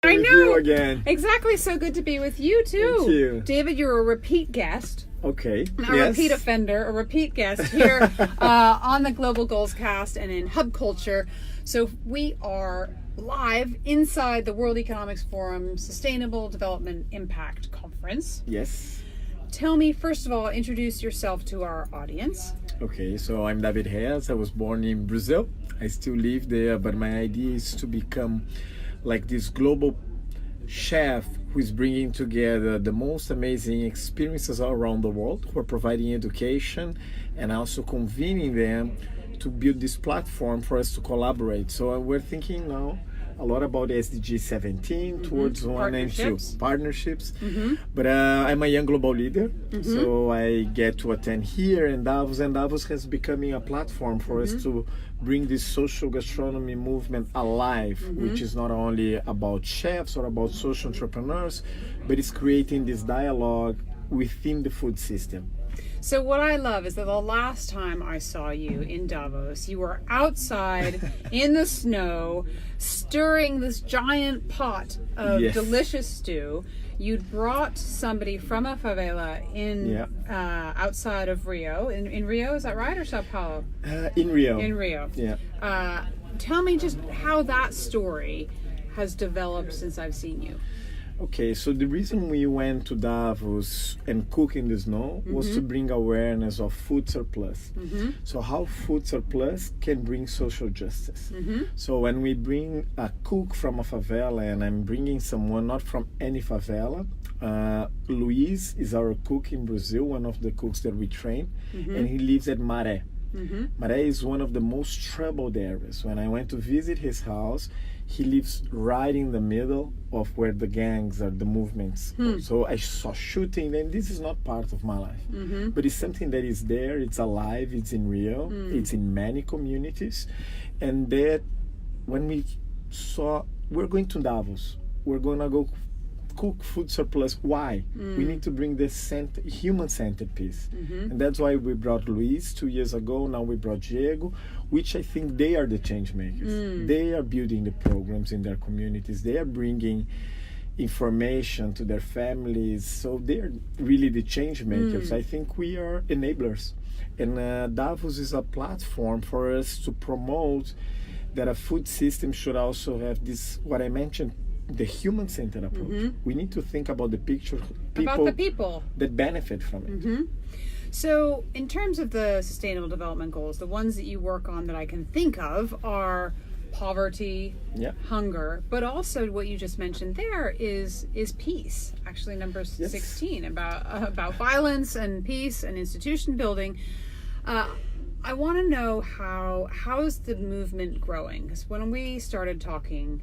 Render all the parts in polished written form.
I know. You again. Exactly. So good to be with you too. Thank you. David, you're a repeat guest. Okay. A repeat offender, a repeat guest here on the Global GoalsCast and in HubCulture. So we are live inside the World Economics Forum Sustainable Development Impact Conference. Yes. Tell me, first of all, introduce yourself to our audience. Okay, so I'm David Hertz. I was born in Brazil. I still live there, but my idea is to become like this global chef who is bringing together the most amazing experiences all around the world, who are providing education and also convening them to build this platform for us to collaborate. So we're thinking now a lot about SDG 17 towards 1 and 2 partnerships. But I'm a young global leader, so I get to attend here in Davos, and Davos has becoming a platform for us to bring this social gastronomy movement alive, which is not only about chefs or about social entrepreneurs, but it's creating this dialogue within the food system. So what I love is that the last time I saw you in Davos, you were outside in the snow, stirring this giant pot of delicious stew. You'd brought somebody from a favela in outside of Rio. In Rio, is that right, or Sao Paulo? In Rio. In Rio. Yeah. Tell me just how that story has developed since I've seen you. Okay, so the reason we went to Davos and cook in the snow was to bring awareness of food surplus. So how food surplus can bring social justice. So when we bring a cook from a favela, and I'm bringing someone not from any favela, Luis is our cook in Brazil, one of the cooks that we train, and he lives at Maré. Maré is one of the most troubled areas. When I went to visit his house, he lives right in the middle of where the gangs are, the movements. So I saw shooting, and this is not part of my life. But it's something that is there, it's alive, it's in Rio, it's in many communities. And that when we saw, we're going to Davos, we're going to go cook food surplus. Why? We need to bring this human-centered piece. And that's why we brought Luis 2 years ago. Now we brought Diego, which I think they are the change makers. They are building the programs in their communities. They are bringing information to their families. So they're really the change makers. I think we are enablers. And Davos is a platform for us to promote that a food system should also have this, what I mentioned, the human-centered approach. We need to think about the picture, about the people that benefit from it. So in terms of the Sustainable Development Goals, the ones that you work on that I can think of are poverty, hunger, but also what you just mentioned there is peace. Actually, number 16 about violence and peace and institution building. I want to know how is the movement growing? Because when we started talking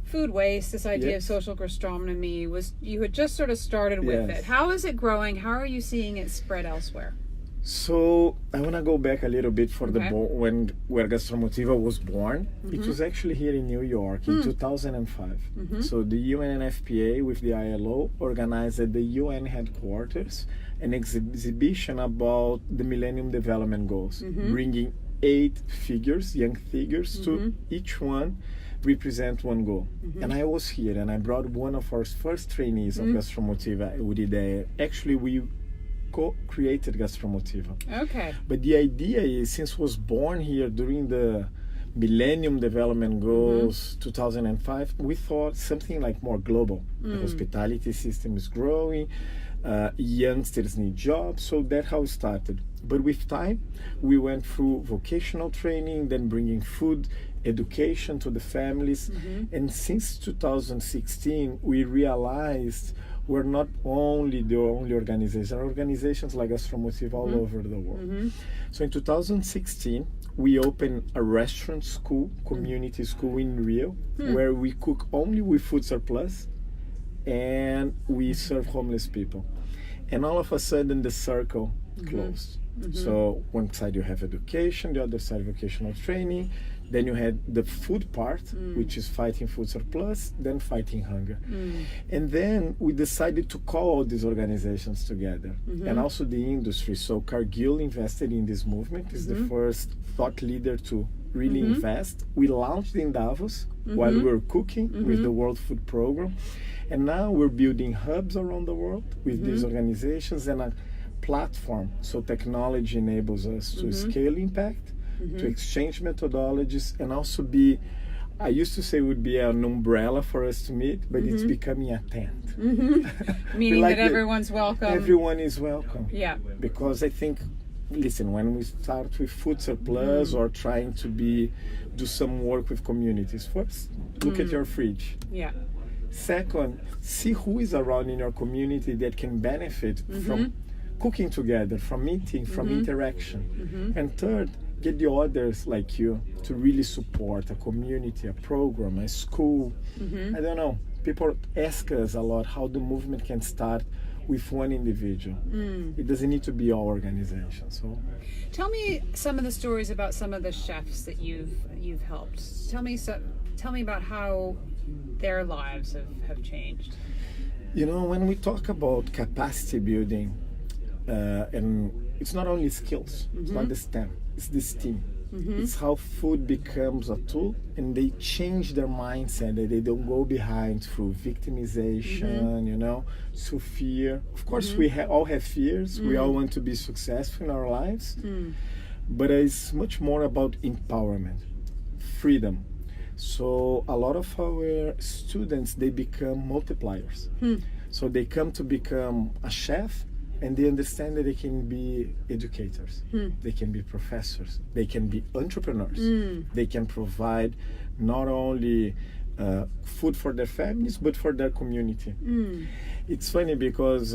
food waste, this idea of social gastronomy, you had just sort of started with it. How is it growing? How are you seeing it spread elsewhere? So I want to go back a little bit for where Gastromotiva was born. It was actually here in New York in 2005. So the UNFPA with the ILO organized at the UN headquarters an exhibition about the Millennium Development Goals, bringing 8 figures, young figures, to each one represent one goal. And I was here, and I brought one of our first trainees of Gastromotiva, Urideia. Actually, we co-created Gastromotiva. Okay. But the idea is, since was born here during the Millennium Development Goals 2005, we thought something like more global. The hospitality system is growing, youngsters need jobs, so that's how it started. But with time, we went through vocational training, then bringing food education to the families. And since 2016, we realized we're not only the only organizations like Gastromotiva all over the world. So in 2016, we opened a restaurant school, community school in Rio, where we cook only with food surplus and we serve homeless people. And all of a sudden the circle closed. So one side you have education, the other side vocational training, then you had the food part, which is fighting food surplus, then fighting hunger. And then we decided to call all these organizations together, and also the industry. So Cargill invested in this movement, is the first thought leader to really invest. We launched in Davos while we were cooking with the World Food Program. And now we're building hubs around the world with these organizations and a platform. So technology enables us to scale impact, to exchange methodologies, and also be, I used to say it would be an umbrella for us to meet, but it's becoming a tent. Meaning that everyone's welcome. Everyone is welcome. Yeah. Because I think, listen, when we start with food surplus or trying to do some work with communities, first, look at your fridge. Yeah. Second, see who is around in your community that can benefit from cooking together, from eating, from interaction. And third, get the others like you to really support a community, a program, a school. I don't know. People ask us a lot how the movement can start with one individual. It doesn't need to be our organization. So, tell me some of the stories about some of the chefs that you've helped. Tell me about how their lives have changed. You know, when we talk about capacity building, and it's not only skills, it's not the STEM, it's the STEAM. It's how food becomes a tool, and they change their mindset, that they don't go behind through victimization, you know, through fear. Of course, we all have fears. We all want to be successful in our lives, but it's much more about empowerment, freedom. So a lot of our students, they become multipliers. So they come to become a chef, and they understand that they can be educators, they can be professors, they can be entrepreneurs, they can provide not only food for their families, but for their community. It's funny because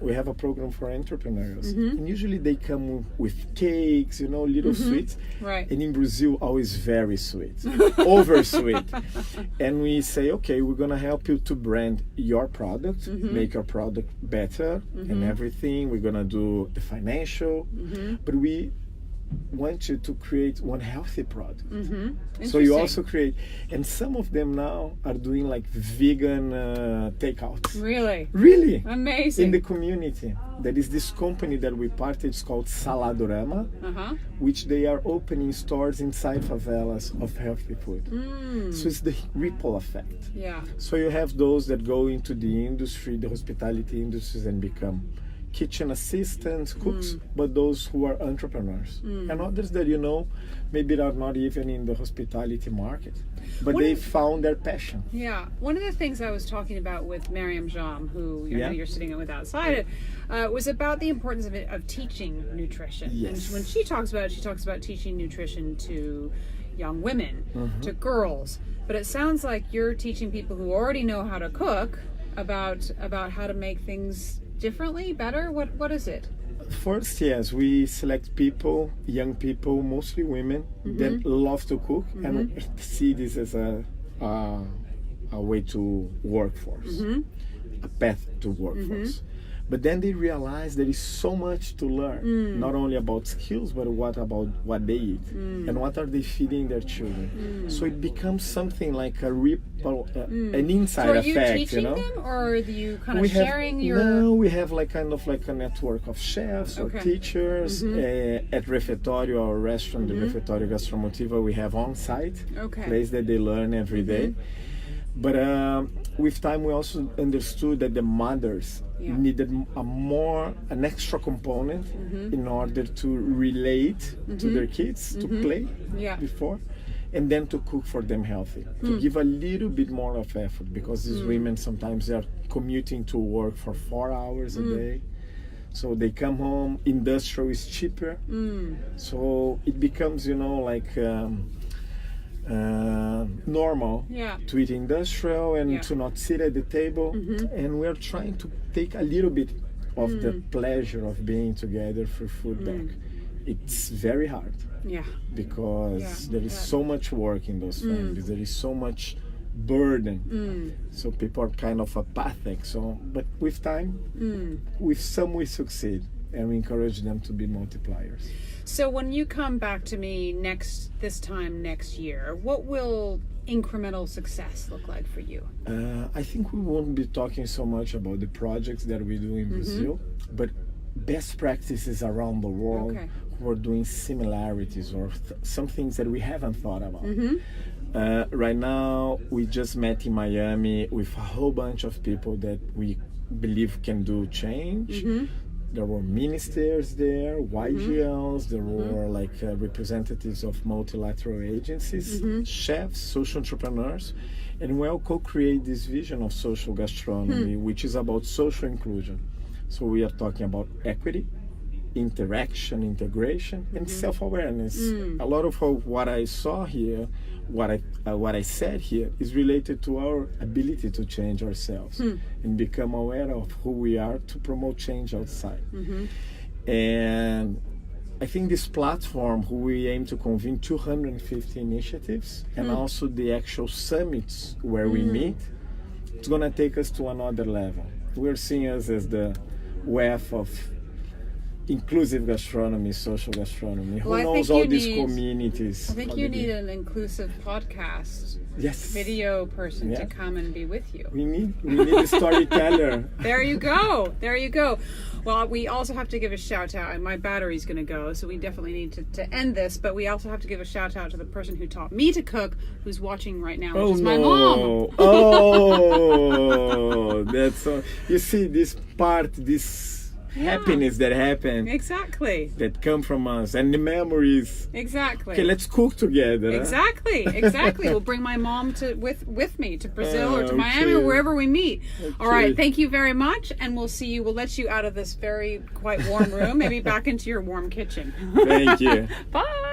we have a program for entrepreneurs, and usually they come with cakes, you know, little sweets. Right. And in Brazil, always very sweet, over sweet. And we say, okay, we're gonna help you to brand your product, make your product better and everything. We're gonna do the financial, but we want you to create one healthy product. So you also create, and some of them now are doing like vegan takeouts. Really Amazing. In the community. There is this company that we partnered, it's called Saladorama, which they are opening stores inside favelas of healthy food. So it's the ripple effect. Yeah. So you have those that go into the industry, the hospitality industries, and become kitchen assistants, cooks, but those who are entrepreneurs. And others that, you know, maybe are not even in the hospitality market, but they found their passion. Yeah. One of the things I was talking about with Mariam Jam, who you're sitting with outside, was about the importance of teaching nutrition. Yes. And when she talks about teaching nutrition to young women, to girls. But it sounds like you're teaching people who already know how to cook about how to make things differently, better? What is it? First, yes, we select people, young people, mostly women, that love to cook and see this as a way to workforce, a path to workforce. But then they realize there is so much to learn, not only about skills, but about what they eat and what are they feeding their children. So it becomes something like a ripple, an inside effect. So are you teaching them, or are you kind of sharing your? No, we have like kind of like a network of chefs or teachers at Refeitório, our restaurant, the Refeitório Gastromotiva. We have on-site place that they learn every day. But with time, we also understood that the mothers needed an extra component in order to relate to their kids, to play before, and then to cook for them healthy, to give a little bit more of effort, because these women sometimes they are commuting to work for 4 hours a day. So they come home, industrial is cheaper. So it becomes, you know, like normal to eat industrial and to not sit at the table. And we're trying to take a little bit of the pleasure of being together for food back. It's very hard because there is so much work in those families, there is so much burden, so people are kind of apathic. So but with time, with some we succeed, and we encourage them to be multipliers. So when you come back to me this time next year, what will incremental success look like for you? I think we won't be talking so much about the projects that we do in Brazil, but best practices around the world who are doing similarities or some things that we haven't thought about. Right now, we just met in Miami with a whole bunch of people that we believe can do change. There were ministers there, YGLs, there were like representatives of multilateral agencies, chefs, social entrepreneurs, and we all co-create this vision of social gastronomy, which is about social inclusion. So we are talking about equity, interaction, integration, and self-awareness. A lot of what I saw here, what I said here, is related to our ability to change ourselves and become aware of who we are to promote change outside. And I think this platform, we aim to convene 250 initiatives and also the actual summits where we meet, it's going to take us to another level. We're seeing us as the web of inclusive gastronomy, social gastronomy. Who knows all these communities? I think you need an inclusive podcast video person to come and be with you. We need a storyteller. There you go. Well, we also have to give a shout out, and my battery's going to go, so we definitely need to end this, but we also have to give a shout out to the person who taught me to cook, who's watching right now, which is my mom. That's so. You see, this happiness that happen that come from us and the memories okay, let's cook together. Exactly. We'll bring my mom with me to Brazil or to Miami or wherever we meet. All right, thank you very much, and we'll let you out of this quite warm room, maybe back into your warm kitchen. Thank you. Bye.